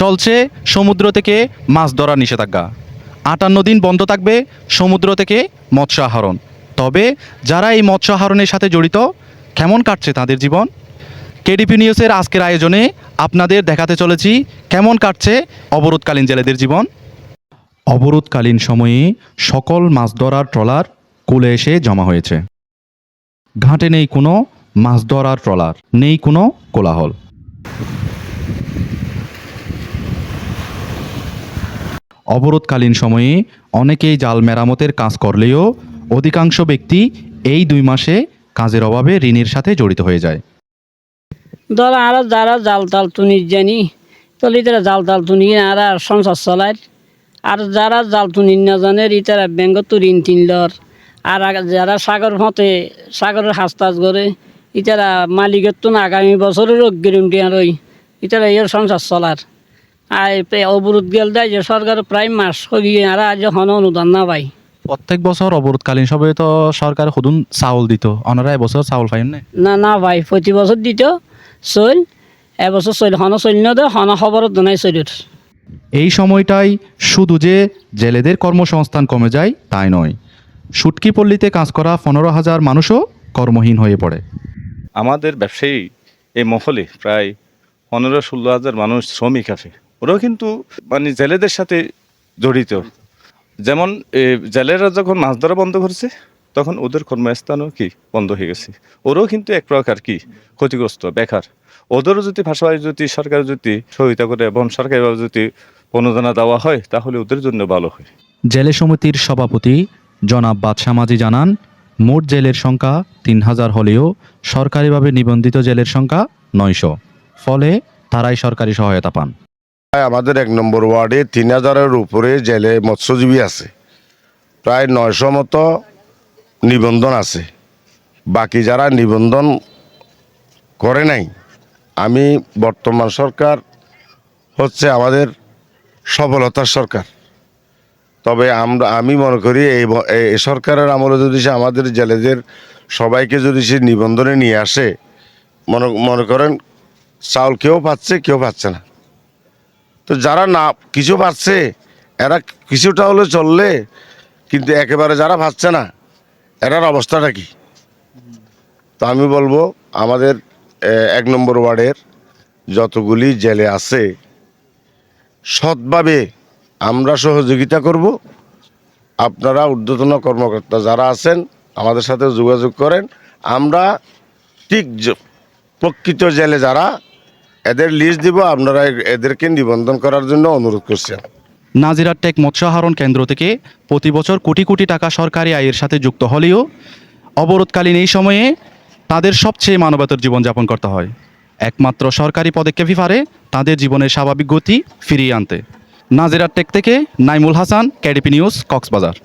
চলছে সমুদ্র থেকে মাছ ধরার নিষেধাজ্ঞা। 58 দিন বন্ধ থাকবে সমুদ্র থেকে মৎস্য আহরণ। তবে যারা এই মৎস্য আহরণের সাথে জড়িত, কেমন কাটছে তাদের জীবন? কেডিপি নিউজের আজকের আয়োজনে আপনাদের দেখাতে চলেছি কেমন কাটছে অবরোধকালীন জেলেদের জীবন। অবরোধকালীন সময়ে সকল মাছ ধরার ট্রলার কূলে এসে জমা হয়েছে। ঘাটে নেই কোনো মাছ ধরার ট্রলার, নেই কোনো কোলাহল। অবরোধকালীন সময়ে অনেকেই জাল মেরামতের কাজ করলেও অধিকাংশ ব্যক্তি এই 2 মাসে কাজের অভাবে ঋণের সাথে জড়িত হয়ে যায়। ধর আর যারা জাল তাল তুনি জানি তাহলে তারা জাল তাল তুনি আর সংসার চলায়। আর যারা জাল তুনি না জানে তারা ব্যাংকত ঋণ তিনলর। আর যারা সাগর মতে সাগরের হাস্তাজ করে ইতারা মালিকের তো আগামী বছরের গ্যারেন্টি আর ওই ইতারা এর সংসার চলার। আর অবরোধ গেল দেয় যে সরকার প্রায় মাস হয়ে আর আজ হন অনুদান না পাই। প্রত্যেক বছর অবরোধকালীন সময়ে তো সরকার হুদুন চাউল দিত, ওনারা এবছর চাউল পাইন না? না ভাই, প্রতি বছর দিত চল, এবছর চল হন চল না দে হন খবরত নাই চলির। এই সময়টাই শুধু যে জেলেদের কর্মসংস্থান কমে যায় তাই নয়, শুটকি পল্লীতে কাজ করা 15,000 মানুষও কর্মহীন হয়ে পড়ে। আমাদের ব্যবসায়ী এই মহলে প্রায় 15-16 হাজার মানুষ শ্রমিক আছে। ওরাও কিন্তু মানে জেলেদের সাথে জড়িত। যেমন জেলেরা যখন মাছ ধরা বন্ধ করেছে তখন ওদের কর্মস্থানও কি বন্ধ হয়ে গেছে। ওরাও কিন্তু এক প্রকার কি ক্ষতিগ্রস্ত, বেকার। ওদেরও যদি ভাষায় যদি সরকার যদি সহায়তা করে এবং সরকারিভাবে যদি অনুদান দেওয়া হয় তাহলে ওদের জন্য ভালো হয়। জেলে সমিতির সভাপতি জনাব বাদশা মাঝি জানান, মোট জেলের সংখ্যা 3,000 হলেও সরকারিভাবে নিবন্ধিত জেলের সংখ্যা 900, ফলে তারাই সরকারি সহায়তা পান। আমাদের 1 নম্বর ওয়ার্ডে 3,000-এর উপরে জেলে মৎস্যজীবী আছে, প্রায় 900 মতো নিবন্ধন আছে। বাকি যারা নিবন্ধন করে নাই, আমি বর্তমান সরকার হচ্ছে আমাদের সফলতার সরকার। তবে আমি মনে করি এই সরকারের আমলে যদি সে আমাদের জেলেদের সবাইকে যদি সে নিবন্ধনে নিয়ে আসে, মনে করেন চাউল কেউ পাচ্ছে কেউ পাচ্ছে না। তো যারা না কিছু পাচ্ছে এরা কিছুটা হলে চললে, কিন্তু একেবারে যারা পাচ্ছে না এরার অবস্থাটা কি? তো আমি বলবো আমাদের 1 নম্বর ওয়ার্ডের যতগুলি জেলে আছে সৎভাবে আমরা সহযোগিতা করব। আপনারা ঊর্ধ্বতন কর্মকর্তা যারা আছেন আমাদের সাথে যোগাযোগ করেন। আমরা ঠিক প্রকৃত জেলে যারা এদের লিস্ট দিব, আপনারা এদেরকে নিবন্ধন করার জন্য অনুরোধ করছেন। নাজিরার টেক মৎস্য আহরণ কেন্দ্র থেকে প্রতি বছর কোটি কোটি টাকা সরকারি আয়ের সাথে যুক্ত হলেও অবরোধকালীন এই সময়ে তাদের সবচেয়ে মানবতার জীবনযাপন করতে হয়। একমাত্র সরকারি পদক্ষেপই পারে তাদের জীবনের স্বাভাবিক গতি ফিরিয়ে আনতে। নাজিরার টেক থেকে নাইমুল হাসান, কেডিপি নিউজ, কক্সবাজার।